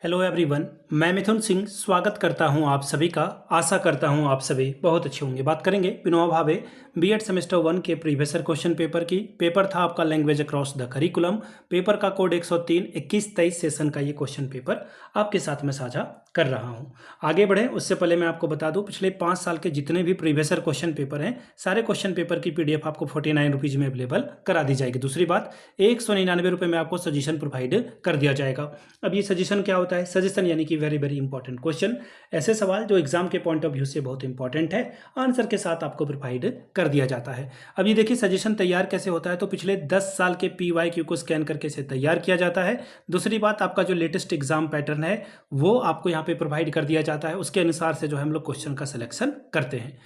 Hello everyone, मैं मिथुन सिंह स्वागत करता हूं आप सभी का। आशा करता हूं आप सभी बहुत अच्छे होंगे। बात करेंगे विनोबा भावे बीएड सेमेस्टर 1 के प्रीवियस क्वेश्चन पेपर की। पेपर था आपका language across the curriculum. Paper का कोड 103 21-23 सेशन का ये क्वेश्चन पेपर आपके साथ में साझा कर रहा हूं। आगे बढ़े उससे पहले मैं आपको बता दूं, पिछले 5 साल के जितने भी प्रीवियस क्वेश्चन पेपर हैं, सारे क्वेश्चन पेपर की पीडीएफ आपको 49 रुपीज़ में अवेलेबल करा दी जाएगी। दूसरी बात, 199 रुपये में आपको सजेशन प्रोवाइड कर दिया जाएगा। अब ये सजेशन क्या होता है? सजेशन यानी कि वेरी वेरी इंपॉर्टेंट क्वेश्चन, ऐसे सवाल जो एग्जाम के पॉइंट ऑफ व्यू से बहुत इंपॉर्टेंट है, आंसर के साथ आपको प्रोवाइड कर दिया जाता है। अब ये देखिए सजेशन तैयार कैसे होता है, तो पिछले 10 साल के PYQ को स्कैन करके इसे तैयार किया जाता है। दूसरी बात, आपका जो लेटेस्ट एग्जाम पैटर्न है वो आपको यहाँ पे प्रोवाइड कर दिया जाता है, उसके अनुसार से जो है हम लोग क्वेश्चन का सिलेक्शन करते हैं।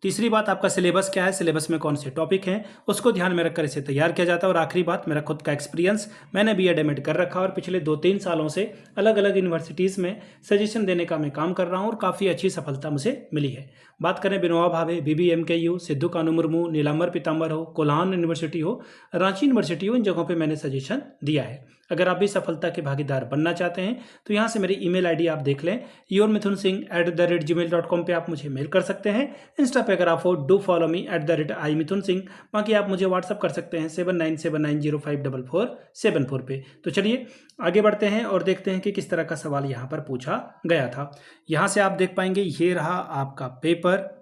तीसरी बात, आपका सिलेबस क्या है, सिलेबस में कौन से टॉपिक हैं उसको ध्यान में रखकर इसे तैयार किया जाता है। और आखिरी बात, मेरा खुद का एक्सपीरियंस, मैंने बीएड एमएड कर रखा और पिछले 2-3 सालों से अलग अलग यूनिवर्सिटीज़ में सजेशन देने का मैं काम कर रहा हूँ और काफ़ी अच्छी सफलता मुझे मिली है। बात करें विनोबा भावे, BBMKU, सिद्धू कानू मुर्मू, नीलांबर पीताम्बर हो, कोल्हान यूनिवर्सिटी हो, रांची यूनिवर्सिटी हो, इन जगहों पर मैंने सजेशन दिया है। अगर आप भी सफलता के भागीदार बनना चाहते हैं तो यहाँ से मेरी email ID आप देख लें, yourmithunsingh@gmail.com पे आप मुझे मेल कर सकते हैं। इंस्टा पे अगर आप हो, डू फॉलो मी @imithunsingh। बाकी आप मुझे व्हाट्सअप कर सकते हैं 7979054474 पे। तो चलिए आगे बढ़ते हैं और देखते हैं कि किस तरह का सवाल यहाँ पर पूछा गया था। यहाँ से आप देख पाएंगे, ये रहा आपका पेपर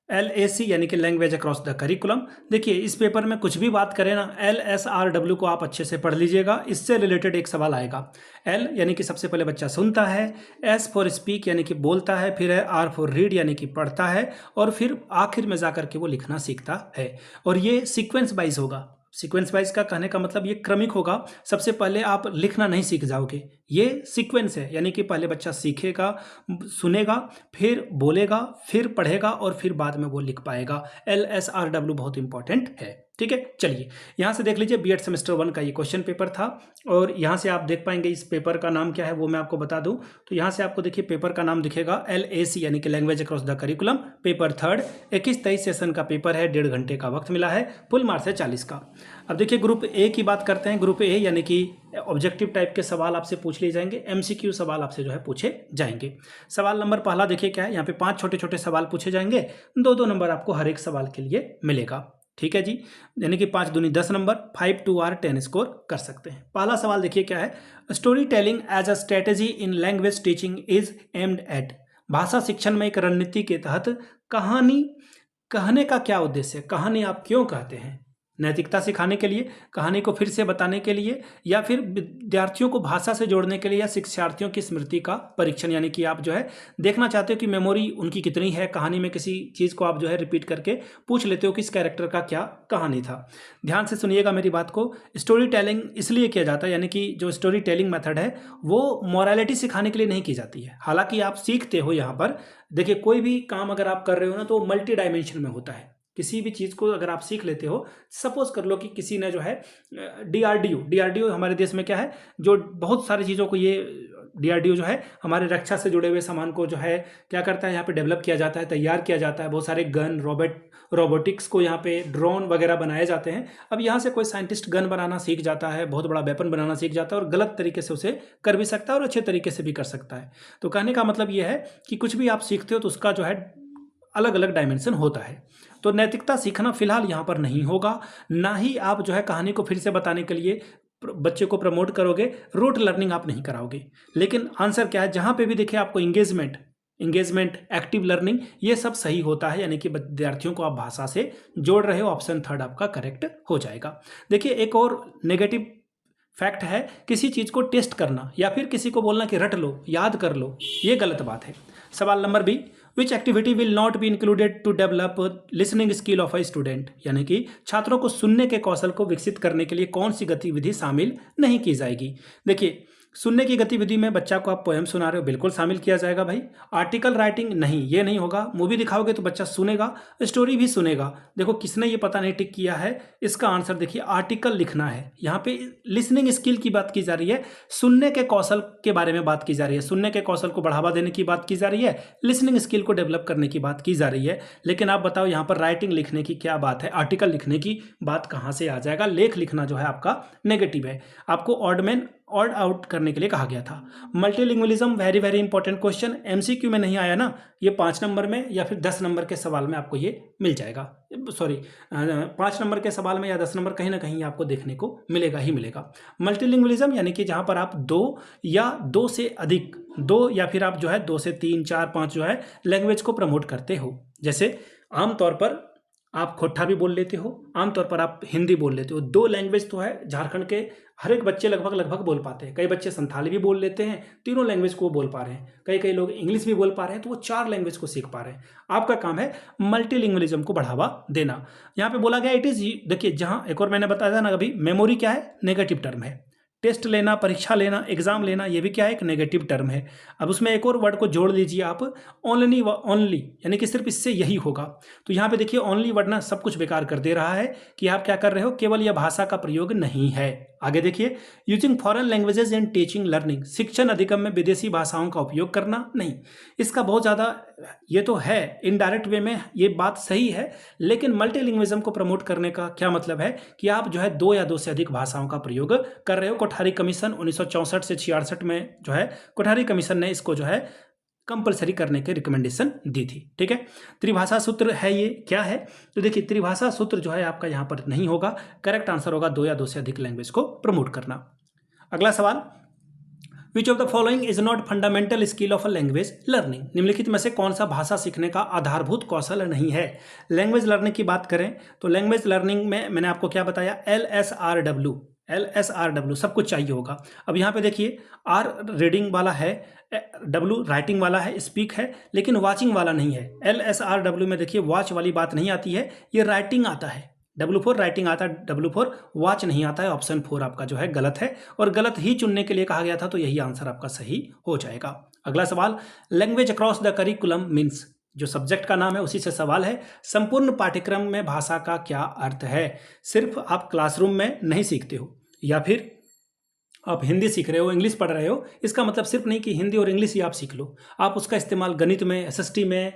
LAC यानी कि लैंग्वेज अक्रॉस द करिकुलम। देखिए इस पेपर में कुछ भी बात करें ना, LSRW को आप अच्छे से पढ़ लीजिएगा, इससे रिलेटेड एक सवाल आएगा। L यानी कि सबसे पहले बच्चा सुनता है, S फॉर स्पीक यानी कि बोलता है, फिर है R फॉर रीड यानी कि पढ़ता है, और फिर आखिर में जाकर के वो लिखना सीखता है। और ये सीक्वेंस वाइज होगा। सीक्वेंस वाइज का कहने का मतलब ये क्रमिक होगा। सबसे पहले आप लिखना नहीं सीख जाओगे, ये सीक्वेंस है, यानी कि पहले बच्चा सीखेगा, सुनेगा, फिर बोलेगा, फिर पढ़ेगा और फिर बाद में वो लिख पाएगा। LSRW बहुत इंपॉर्टेंट है। ठीक है, चलिए यहाँ से देख लीजिए, बीएड सेमेस्टर 1 का ये क्वेश्चन पेपर था। और यहाँ से आप देख पाएंगे इस पेपर का नाम क्या है वो मैं आपको बता दूं। तो यहाँ से आपको देखिए पेपर का नाम दिखेगा LAC यानी कि language across the curriculum, paper 3 21-23 session का पेपर है। 1.5 घंटे का वक्त मिला है, फुल मार्क्स है 40 का। अब देखिए ग्रुप ए की बात करते हैं। ग्रुप ए यानी कि ऑब्जेक्टिव टाइप के सवाल आपसे पूछ लिए जाएंगे, MCQ सवाल आपसे जो है पूछे जाएंगे। सवाल नंबर पहला देखिए क्या है, यहाँ पे 5 छोटे छोटे सवाल पूछे जाएंगे, 2-2 नंबर आपको हर एक सवाल के लिए मिलेगा। ठीक है जी, यानी कि 5 दूनी 10 नंबर, 5 2 आर 10 स्कोर कर सकते हैं। पहला सवाल देखिए क्या है, story telling as a strategy in language teaching is aimed at. भाषा शिक्षण में एक रणनीति के तहत कहानी कहने का क्या उद्देश्य है, कहानी आप क्यों कहते हैं? नैतिकता सिखाने के लिए, कहानी को फिर से बताने के लिए, या फिर विद्यार्थियों को भाषा से जोड़ने के लिए, या शिक्षार्थियों की स्मृति का परीक्षण, यानी कि आप जो है देखना चाहते हो कि मेमोरी उनकी कितनी है। कहानी में किसी चीज़ को आप जो है रिपीट करके पूछ लेते हो कि इस कैरेक्टर का क्या कहानी था। ध्यान से सुनिएगा मेरी बात को। स्टोरी टेलिंग इसलिए किया जाता है, यानी कि जो स्टोरी टेलिंग मेथड है वो मोरालिटी सिखाने के लिए नहीं की जाती है। हालांकि आप सीखते हो यहाँ पर, देखिए कोई भी काम अगर आप कर रहे हो ना तो मल्टी डायमेंशन में होता है। किसी भी चीज़ को अगर आप सीख लेते हो, सपोज कर लो कि किसी ने जो है DRDO हमारे देश में क्या है, जो बहुत सारी चीज़ों को, ये DRDO जो है हमारे रक्षा से जुड़े हुए सामान को जो है क्या करता है, यहाँ पे डेवलप किया जाता है, तैयार किया जाता है। बहुत सारे गन, रोबोटिक्स को यहाँ पे ड्रोन वगैरह बनाए जाते हैं। अब यहाँ से कोई साइंटिस्ट गन बनाना सीख जाता है, बहुत बड़ा वेपन बनाना सीख जाता है, और गलत तरीके से उसे कर भी सकता है और अच्छे तरीके से भी कर सकता है। तो कहने का मतलब ये है कि कुछ भी आप सीखते हो तो उसका जो है अलग अलग डायमेंशन होता है। तो नैतिकता सीखना फिलहाल यहाँ पर नहीं होगा, ना ही आप जो है कहानी को फिर से बताने के लिए बच्चे को प्रमोट करोगे, रूट लर्निंग आप नहीं कराओगे। लेकिन आंसर क्या है, जहाँ पे भी देखिए आपको इंगेजमेंट, एक्टिव लर्निंग, ये सब सही होता है, यानी कि विद्यार्थियों को आप भाषा से जोड़ रहे हो। ऑप्शन 3 आपका करेक्ट हो जाएगा। देखिए एक और नेगेटिव फैक्ट है, किसी चीज़ को टेस्ट करना या फिर किसी को बोलना कि रट लो, याद कर लो, ये गलत बात है। सवाल number B, which activity will not be included to develop listening skill of a student, यानी कि छात्रों को सुनने के कौशल को विकसित करने के लिए कौन सी गतिविधि शामिल नहीं की जाएगी? देखिए सुनने की गतिविधि में बच्चा को आप पोएम सुना रहे हो, बिल्कुल शामिल किया जाएगा भाई। आर्टिकल राइटिंग नहीं, ये नहीं होगा। मूवी दिखाओगे तो बच्चा सुनेगा, स्टोरी भी सुनेगा। देखो किसने ये पता नहीं टिक किया है, इसका आंसर देखिए आर्टिकल लिखना है। यहाँ पे लिसनिंग स्किल की बात की जा रही है, सुनने के कौशल के बारे में बात की जा रही है, सुनने के कौशल को बढ़ावा देने की बात की जा रही है, लिसनिंग स्किल को डेवलप करने की बात की जा रही है। लेकिन आप बताओ यहाँ पर राइटिंग लिखने की क्या बात है, आर्टिकल लिखने की बात कहाँ से आ जाएगा? लेख लिखना जो है आपका नेगेटिव है। आपको ऑडमैन ऑड आउट करने के लिए कहा गया था। Multilingualism very very important question, MCQ में नहीं आया ना, ये 5 नंबर में या फिर 10 नंबर के सवाल में आपको ये मिल जाएगा। सॉरी 5 नंबर के सवाल में या 10 नंबर कहीं ना कहीं आपको देखने को मिलेगा ही मिलेगा। मल्टीलिंगुअलिज्म यानी कि जहाँ पर आप 2 या 2 से अधिक, 2 या फिर आप जो है 2 से 3 4 5 जो है लैंग्वेज को प्रमोट करते हो। जैसे आमतौर पर आप खोट्ठा भी बोल लेते हो, आमतौर पर आप हिंदी बोल लेते हो। 2 लैंग्वेज तो है, झारखंड के हर एक बच्चे लगभग बोल पाते हैं। कई बच्चे संथाली भी बोल लेते हैं, तीनों लैंग्वेज को बोल पा रहे हैं। कई लोग इंग्लिश भी बोल पा रहे हैं, तो वो 4 लैंग्वेज को सीख पा रहे हैं। आपका काम है मल्टीलिंगुअलिज्म को बढ़ावा देना। यहाँ पे बोला गया इट इज, देखिए जहाँ एक और मैंने बताया था ना अभी, मेमोरी क्या है, नेगेटिव टर्म है। टेस्ट लेना, परीक्षा लेना, एग्जाम लेना, ये भी क्या है, एक नेगेटिव टर्म है। अब उसमें एक और वर्ड को जोड़ लीजिए आप, ओनली ओनली, यानी कि सिर्फ इससे यही होगा। तो यहाँ पे देखिए ओनली वर्ड ना सब कुछ बेकार कर दे रहा है कि आप क्या कर रहे हो, केवल यह भाषा का प्रयोग नहीं है। आगे देखिए, using foreign languages in teaching learning, शिक्षण अधिगम में विदेशी भाषाओं का उपयोग करना नहीं। इसका बहुत ज़्यादा, ये तो है इनडायरेक्ट वे में ये बात सही है, लेकिन मल्टीलिंग्विज्म को प्रमोट करने का क्या मतलब है कि आप जो है 2 या 2 से अधिक भाषाओं का प्रयोग कर रहे हो। कोठारी कमीशन 1964 से 66 में जो है कोठारी कमीशन ने इसको जो है कंपलसरी करने के रिकमेंडेशन दी थी। ठीक है, त्रिभाषा सूत्र है ये, क्या है, तो देखिए त्रिभाषा सूत्र जो है आपका यहाँ पर नहीं होगा। करेक्ट आंसर होगा 2 या 2 से अधिक लैंग्वेज को प्रमोट करना। अगला सवाल, which of the following is not fundamental skill of a language learning, निम्नलिखित में से कौन सा भाषा सीखने का आधारभूत कौशल नहीं है। लैंग्वेज लर्निंग की बात करें तो लैंग्वेज लर्निंग में मैंने आपको क्या बताया, LSRW सब कुछ चाहिए होगा। अब यहाँ पे देखिए, R रीडिंग वाला है, W राइटिंग वाला है, स्पीक है, लेकिन वॉचिंग वाला नहीं है। LSRW में देखिए वॉच वाली बात नहीं आती है, ये राइटिंग आता है। W4 राइटिंग आता है, W4 वॉच नहीं आता है। ऑप्शन 4 आपका जो है गलत है, और गलत ही चुनने के लिए कहा गया था, तो यही आंसर आपका सही हो जाएगा। अगला सवाल, language across the curriculum means, जो सब्जेक्ट का नाम है उसी से सवाल है, संपूर्ण पाठ्यक्रम में भाषा का क्या अर्थ है। सिर्फ आप क्लासरूम में नहीं सीखते हो, या फिर आप हिंदी सीख रहे हो, इंग्लिश पढ़ रहे हो, इसका मतलब सिर्फ नहीं कि हिंदी और इंग्लिश ही आप सीख लो, आप उसका इस्तेमाल गणित में, SST में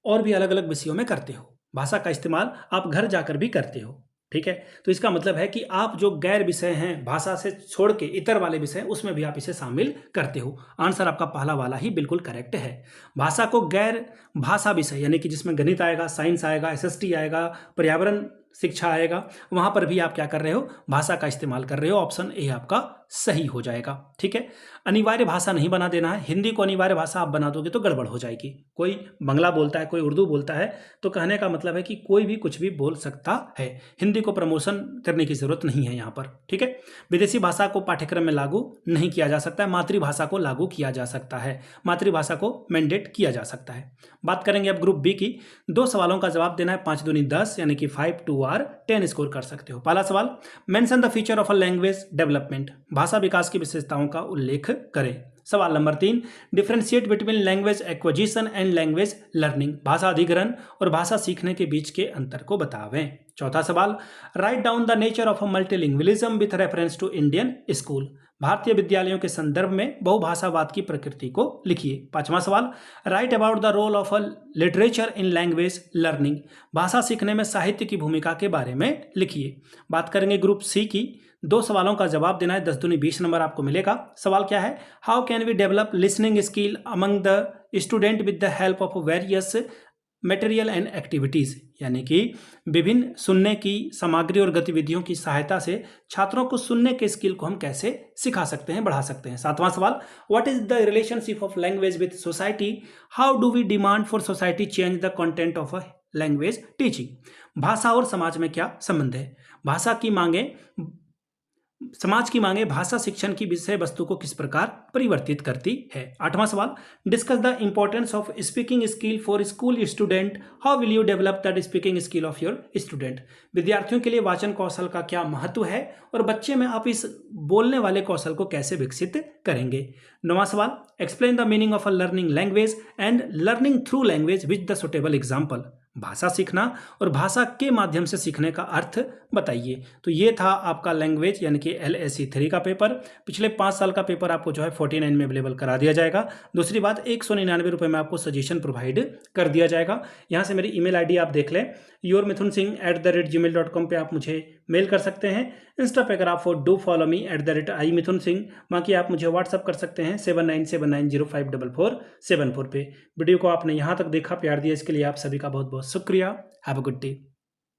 और भी अलग अलग विषयों में करते हो। भाषा का इस्तेमाल आप घर जाकर भी करते हो। ठीक है, तो इसका मतलब है कि आप जो गैर विषय हैं, भाषा से छोड़ के इतर वाले विषय, उसमें भी आप इसे शामिल करते हो। आंसर आपका पहला वाला ही बिल्कुल करेक्ट है। भाषा को गैर भाषा विषय, यानी कि जिसमें गणित आएगा, साइंस आएगा, SST आएगा, पर्यावरण शिक्षा आएगा, वहां पर भी आप क्या कर रहे हो, भाषा का इस्तेमाल कर रहे हो। ऑप्शन ए आपका सही हो जाएगा। ठीक है, अनिवार्य भाषा नहीं बना देना है। हिंदी को अनिवार्य भाषा आप बना दोगे तो गड़बड़ हो जाएगी। कोई बांग्ला बोलता है, कोई उर्दू बोलता है, तो कहने का मतलब है कि कोई भी कुछ भी बोल सकता है। हिंदी को प्रमोशन करने की जरूरत नहीं है यहाँ पर। ठीक है, विदेशी भाषा को पाठ्यक्रम में लागू नहीं किया जा सकता है, मातृभाषा को लागू किया जा सकता है, मातृभाषा को मैंडेट किया जा सकता है। बात करेंगे अब ग्रुप बी की। 2 सवालों का जवाब देना है, 5 दूनी 10, यानी कि 5 2 आर 10 स्कोर कर सकते हो। पहला सवाल, mention the feature of a language development, भाषा विकास की विशेषताओं का उल्लेख करें। सवाल number 3, differentiate between language acquisition and language learning, भाषा अधिग्रहण और भाषा सीखने के बीच के अंतर को बतावें। चौथा सवाल, write down the nature of a multilingualism with reference to Indian school, भारतीय विद्यालयों के संदर्भ में बहुभाषावाद की प्रकृति को लिखिए। पांचवा सवाल, write about the role of a literature in language learning, भाषा सीखने में साहित्य की भूमिका के बारे में लिखिए। बात करेंगे ग्रुप सी की। 2 सवालों का जवाब देना है, 10 दूनी 20 नंबर आपको मिलेगा। सवाल क्या है, how can we develop listening skill among the student with the help of various material and activities, यानी कि विभिन्न सुनने की सामग्री और गतिविधियों की सहायता से छात्रों को सुनने के स्किल को हम कैसे सिखा सकते हैं, बढ़ा सकते हैं। 7वां सवाल, what is the relationship of language with society, how do we demand for society change the content of a language teaching, भाषा और समाज में क्या संबंध है, भाषा की मांगे, समाज की मांगे भाषा शिक्षण की विषय वस्तु को किस प्रकार परिवर्तित करती है। 8वां सवाल, discuss the importance of speaking skill for school student, how will you develop the speaking skill of your student, विद्यार्थियों के लिए वाचन कौशल का क्या महत्व है और बच्चे में आप इस बोलने वाले कौशल को कैसे विकसित करेंगे। 9वां सवाल, explain the meaning of a learning language and learning through language with the suitable example, भाषा सीखना और भाषा के माध्यम से सीखने का अर्थ बताइए। तो ये था आपका लैंग्वेज यानी कि LAC 3 का पेपर। पिछले 5 साल का पेपर आपको जो है 49 में अवेलेबल करा दिया जाएगा। दूसरी बात, 199 रुपये में आपको सजेशन प्रोवाइड कर दिया जाएगा। यहाँ से मेरी email ID आप देख लें, yourmithunsingh@gmail.com पे आप मुझे मेल कर सकते हैं। इंस्टा पे अगर आप डू फॉलो मी @i मिथुन सिंह, बाकी आप मुझे व्हाट्सअप कर सकते हैं 7979054474 पे। वीडियो को आपने यहाँ तक देखा, प्यार दिया, इसके लिए आप सभी का बहुत बहुत शुक्रिया। Have a good day.